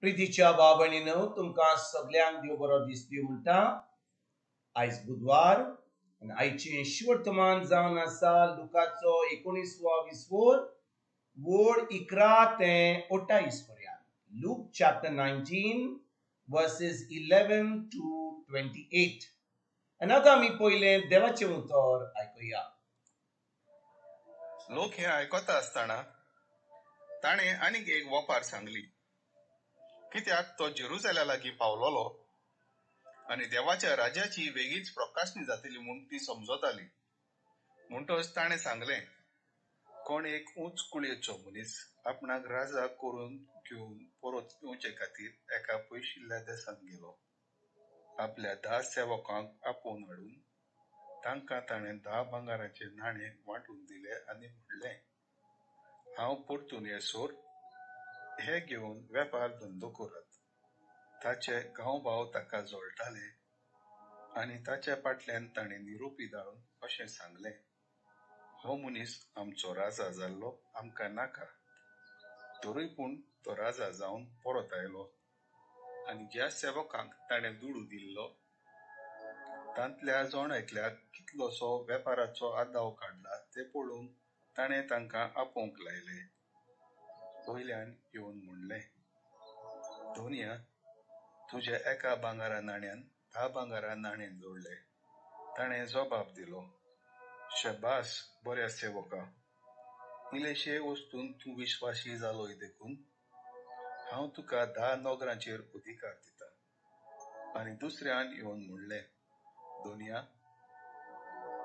प्रितीच्या बाबणीनो तुमकां सगळ्यांक देव बरो दीस दिवं म्हणटा. आयज बुधवार आनी आयचें शिवर्तमान जावन आसा लुकाचो 19वा विसवोर वोड 11 ते 28 पर्यंत. Look chapter 19 verses 11 to 28. आनी आतां आमी पयलें देवाचें उतर आयकुया. लोक हे आयकता आसतना ताणे आनीक एक वपार सांगली, कित्याक तो जेरुसलेमा लागीं पावलोलो आनी देवाच्या राज्याची वेगळीच प्रकाशनी जातली म्हूण ती समजताली. म्हणटच ताणे सांगले, कोण एक उंच कुळयेचो मनीस आपणाक राजा करून घेवन परत येवचे खातीर एका पयशिल्ल्या देशांत गेलो. आपल्या 10 सेवकांक आपोवन हाडून तांकां ताणें 10 भांगाराचे नाणे वांटून दिले आनी म्हणलें, हांव परतून येसोर हे घेवन वेपार धंदो करात. ताचे गांवभाव ताका जोडटाले आनी ताच्या फाटल्यान ताणें निरोपी धाडून अशें सांगलें, हो मनीस आमचो राजा जाल्लो आमकां नाका. तरी पूण तो राजा जावन परत आयलो आनी ज्या सेवकांक ताणें दुडू दिल्लो तांतल्या एकल्याक कितलोसो वेपाराचो आदाव काडला ते पळोवन ताणें तांकां आपोवंक लायले. पयल्यान येवन म्हणलें, दोनया, तुज्या एका भांगारा नाण्यान 10 भांगारा नाणे जोडले. ताणें जबाब दिलो, शबास बऱ्या सेवका, इल्लेशे वस्तून तूं विश्वासी जालोय देखून हांव तुका 10 नोकरांचेर अधिकार दिता. आनी दुसऱ्यान येवन म्हणलें, दोनया,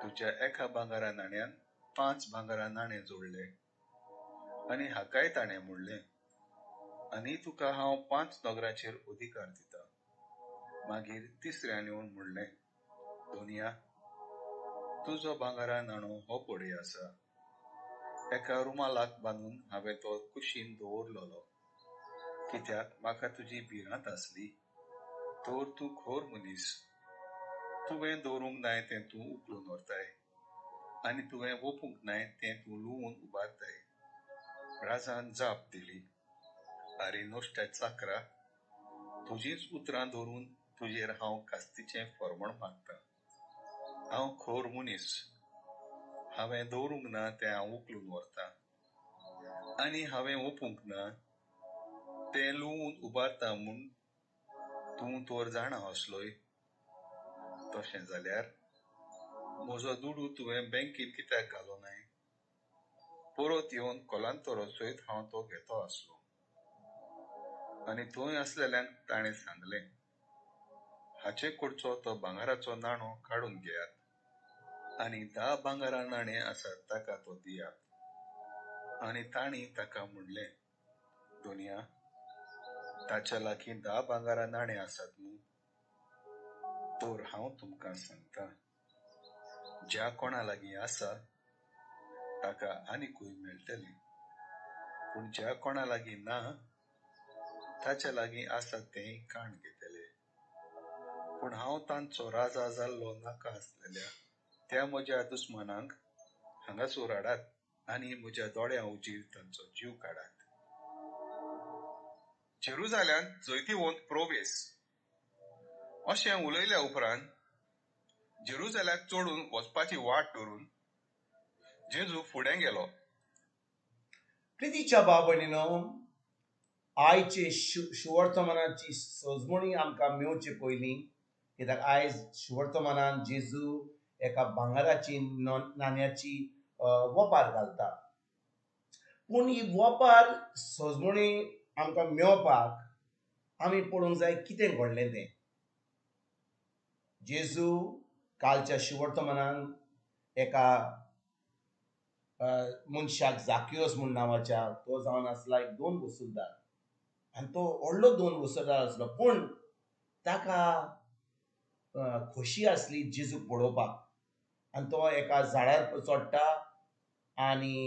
तुज्या एका भांगारा नाण्यान 5 भांगारा नाणे जोडले. आनी हाकाय ताणें म्हणलें, आनी तुका हांव 5 नोकरांचेर अधिकार दिता. मागीर तिसऱ्यान येवन म्हणलें, दोनया, तुजो भांगारा नाणो हो पडे आसा. एका रुमालाक बांदून हांवें तो कुशीन दवरलोलो, कित्याक म्हाका तुजी भिरांत आसली. तर तूं खोर मनीस. तुवें दवरूंक नाय तें तूं उखलून व्हरताय आनी तुवें ओपूंक नाय तें तूं लुवून उबारताय. राजान जाप दिली, आरे नोश्ट्या चाकरा, तुजींच उतरां धरून तुजेर हांव कास्तीचें फर्मण मागता. हांव खोर मनीस. हांवें दवरूंक ना तें हांव उखलून व्हरतां आनी हांवें ओपूंक ना तें लुवून उबारता म्हूण तूं तर जाणा असलोय. तशें जाल्यार म्हजो दुडू तुवें बँकेन कित्याक घालो नाय? परत येवन कोलांतरो सयत हांव तो घेतो आसलो. आनी थंय आसलेल्यांक ताणें सांगलें, हाचे कडचो तो भांगाराचो नाणो काडून घेयात आनी 10 भांगारा नाणे आसात ताका तो दियात. आनी तांणी ताका म्हणलें, दोनया, ताच्या लागीं 10 भांगारा नाणे आसात न्हू? तर हांव तुमकां सांगता, ज्या कोणा लागीं आसा ताका आनीकूय मेळटलें, पूण ज्या कोणा लागीं ना ताच्या लागीं आसा तें काण घेतले. पूण हांव तांचो राजा जाल्लो नाका आसलेल्या त्या म्हज्या दुस्मानांक हांगासर हाडात आनी म्हज्या दोळ्यां उजीर तांचो जीव काडात. जेरुसलेमांत जैतिवंत प्रवेश. अशें उलयल्या उपरांत जेरुसलेमाक चडून वचपाची वाट धरून जेजू फुडें गेलो. प्रितीच्या बाबणीनो, आयचे शिवर्तमानाची सजमणी आमकां मेवचे पयलीं, कित्याक आयज शिवर्तमानान जेजू एका भांगाराची नाण्याची वपार घालता. पूण ही वपार सजमणी आमकां मेवपाक आमी पळोवंक जाय कितें घडलें तें. जेजू कालच्या शिवर्तमानान एका मनशाक जाकियोस म्हूण नांवाच्या, तो जावन आसला एक 2 वसुलदार आनी तो व्हडलो 2 वसुलदार आसलो. पूण ताका खोशी आसली जेजूक पळोवपाक आनी तो एका झाडार चडटा आनी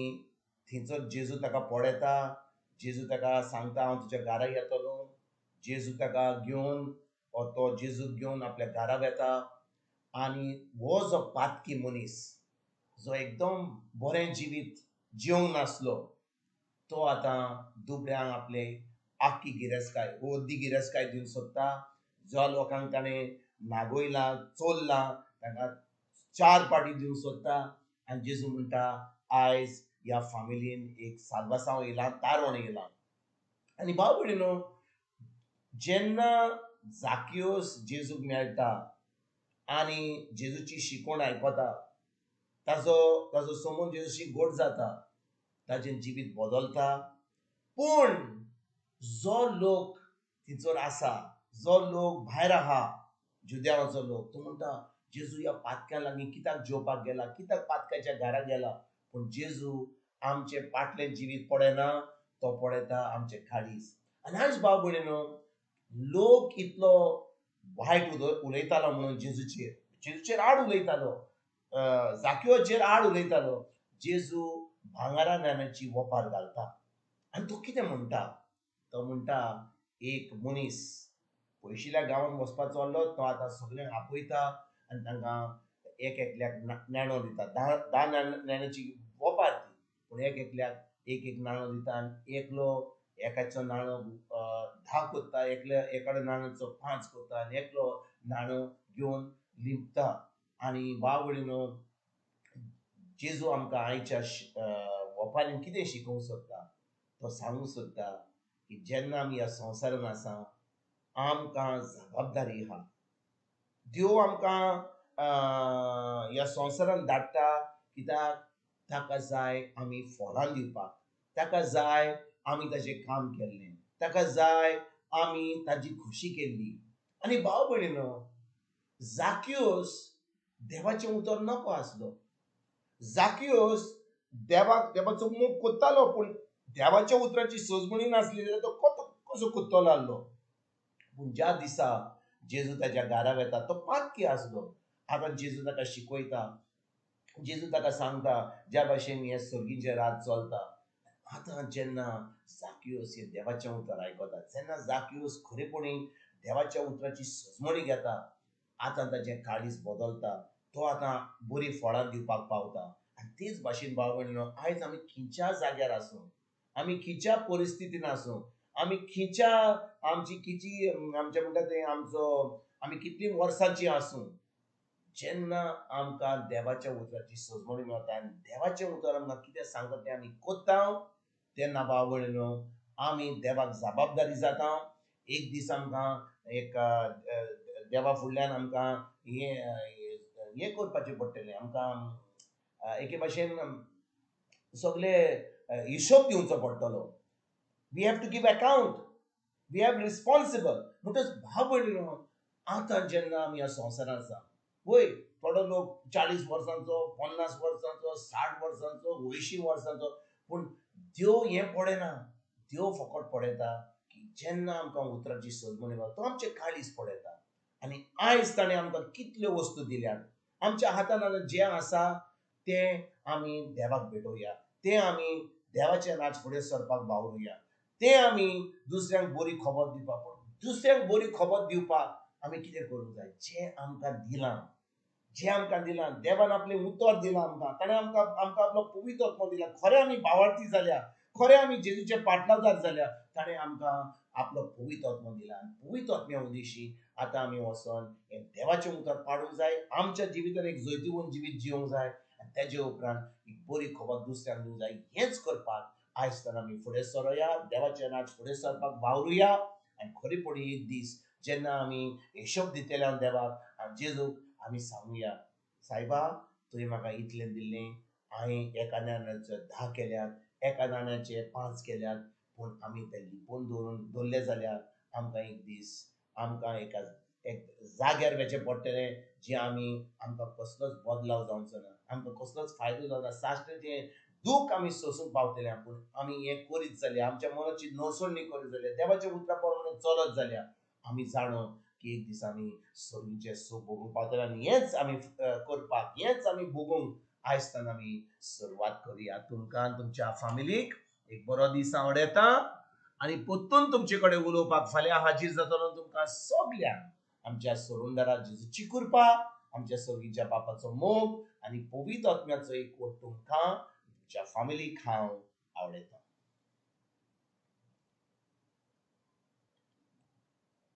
थंयसर जेजू ताका पळयता. जेजू ताका सांगता, हांव तुज्या घरा येतलो. जेजू ताका घेवन तो जेजूक घेवन आपल्या घरा येता आनी हो जो पातकी मनीस जो एकदम बरें जिवीत जिवंक नासलो तो आतां दुबळ्यांक आपले आख्खी गिरेस्ताय अर्दी गिरेस्ताय दिवंक सोदता. जो लोकांक ताणें नागोयला चोरला तांकां 4 पाटी दिवंक सोदता. आनी जेजू म्हणटा आयज ह्या फामिलीन एक साल्वासांव येयला, तारण येयला. आनी भाव भयणीनो, जेन्ना झाकियोस जेजूक मेळटा आनी जेजूची शिकवण आयकता, ताजो समोर जेजूची गोड जाता, ताजें जिवीत बदलता. पूण जो लोक थंयसर आसा, जो लोक भायर आहा, जुदेवाचो लोक, तो म्हणटा जेजू ह्या पातक्या लागीं कित्याक जेवपाक गेला, कित्याक पातक्याच्या घरा गेला. पूण जेजू आमचें फाटलें जिवीत पळयना, तो पळयता आमचें काळीज. आनी आयज भाव भयणीनो, लोक इतलो वायट उलयतालो म्हणून जेजूचेर आड उलयतालो, झाकियोचेर आड उलयतालो. जेजू भांगरा नाण्याची वोपार घालता. आनी तो कितें म्हणटा? तो म्हणटा एक मनीस पयशिल्ल्या गांवांत वचपाक चल्लो, तो आतां सगळ्यांक आपयता आनी तांकां एक एकल्याक नाणो दिता. 10 नाण्याची वोपार ती. पूण एक एकल्याक एक नाणो दिता आनी एकलो एकाचो नाणो 10 कोत्ता, एकाडे नाण्याचो 5 कोत्ता आनी एकलो नाणो घेवन लिपता. आनी भाव भयणीनो, जेजू आमकां आयच्या वोपारीन कितें शिकोवंक सोदता? तो सांगूंक सोदता की जेन्ना आमी ह्या संवसारान आसा, आमकां जबाबदारी आहा. देव आमकां ह्या संवसारान धाडटा कित्याक ताका जाय आमी फळां दिवपाक, ताका जाय आमी ताजें काम केल्लें, ताका जाय आमी ताजी खुशी केल्ली. आनी भाव भयणीनो, झाकियोस देवाचें उतर नको आसलो. झाकियोस देवाचो मोग कोत्तालो, पूण देवाच्या उतराची सोजमणी नासली जाल्यार तो कसो कोत्तलो आहलो. पूण ज्या दिसा जेजू ताच्या घरा वेता, तो पातकी आसलो. आतां जेजू ताका शिकयता, जेजू ताका सांगता ज्या भाशेन हें सर्गीचें राज चलता. आतां जेन्ना झाकियोस हे देवाचें उतर आयकता, जेन्ना झाकियोस खरेपणी देवाच्या उतराची सोजमणी घेता, आतां ताजें काळीज बदलता. तो आतां बरीं फळां दिवपाक पावता. आनी तेच भाशेन भाव भयणीनो, आयज आमी खंयच्या जाग्यार आसूं, आमी खंयच्या परिस्थितीन आसूं, आमी खंयच्या आमचें म्हणटा तें आमी कितलीं वर्सांचीं आसूं, जेन्ना आमकां देवाच्या उतराची सोजमणी मेळटा आनी देवाचें उतर आमकां कितें सांगता तें आमी कोत्ता, तेन्ना भाव भयणीनो, आमी देवाक जबाबदारी जाता. एक दीस आमकां एक देवा फुडल्यान आमकां हें करपाचें पडटलें. आमकां एके भाशेन सगळे हिशोब दिवचो पडटलो. We have to give account, we have responsible. म्हणटच भाव भयणीनो, आतां जेन्ना आमी ह्या संवसारान आसा, वय थोडो लोक 40 वर्सांचो, 50 वर्सांचो, 60 वर्सांचो, 80 वर्सांचो, पूण देव हें पळयना. देव फकत पळयता की जेन्ना आमकां उतराची सोजमणी मेळटा, तो आमचें काळीज पळयता. आनी आयज ताणें आमकां कितल्यो वस्तू दिल्यात. आमच्या हातान जें आसा तें आमी देवाक भेटोवया, तें आमी देवाचें राज फुडें सरपाक वावरुया, तें आमी दुसऱ्यांक बरी खबर दिवपाक. पूण दुसऱ्यांक बरी खबर दिवपाक आमी कितें करूंक जाय? जें आमकां दिलां, देवान आपलें उतर दिलां आमकां, ताणें आमकां आपलो पवित्र आत्मो दिला. खरें आमी भावार्थी जाल्या, खरें आमी जेजूचे पाटलादार जाल्या, ताणें आमकां आपलो पवित्र आत्मो दिला. आनी पवित्र आत्म्या उदेशी आतां आमी वचोन हें देवाचें उतर पाडूंक जाय. आमच्या जिवितान एक जैतिवंत जिवीत जिवंक जाय आनी तेजे उपरांत एक बरी खबर दुसऱ्यांक दिवंक जाय. हेंच करपाक आयज तर आमी फुडें सरोया, देवाचें राज फुडें सरपाक वावरुया. आनी खरेपणी एक दीस जेन्ना आमी हिशोब दितले देवाक आनी जेजूक आमी सांगुया, सायबा तुवें म्हाका इतलें दिल्लें, हांवें एका नाण्याचे 10 केल्यात, एका नाण्याचे 5 केल्यात, पूण आमी तें लिपोवन दवरलें जाल्यार आमकां एक दीस आमकां एक जाग्यार वचचें पडटलें, जें आमकां कसलोच बदलाव जावचो ना, आमकां कसलोच फायदो जावना. साश्टीचें दूख आमी सोंसूंक पावतले, पूण आमी हें करीत जाल्यार, आमच्या मनाची नडसडणी करीत जाल्यार, देवाच्या उतरा प्रमाणे चलत जाल्यार आमी जाणो की एक दीस आमी सर्गीचें सूख भोगूंक पावतले. आनी हेंच आमी करपाक, हेंच आमी भोगूंक आयजतान आमी सुरवात करुया. तुमकां तुमच्या फॅमिलीक एक बरो दीस हांव येता आनी परतून तुमचे कडेन उलोवपाक फाल्यां हाजीर जातलो. तुमकां सगल्यांक आमच्या सोरुंदरा जेजूची कृपा, आमच्या सर्गीच्या बापाचो मोग आनी पवित्र आत्म्याचो एक वट तुमकां तुमच्या फॅमिलीक हांव आवडयता.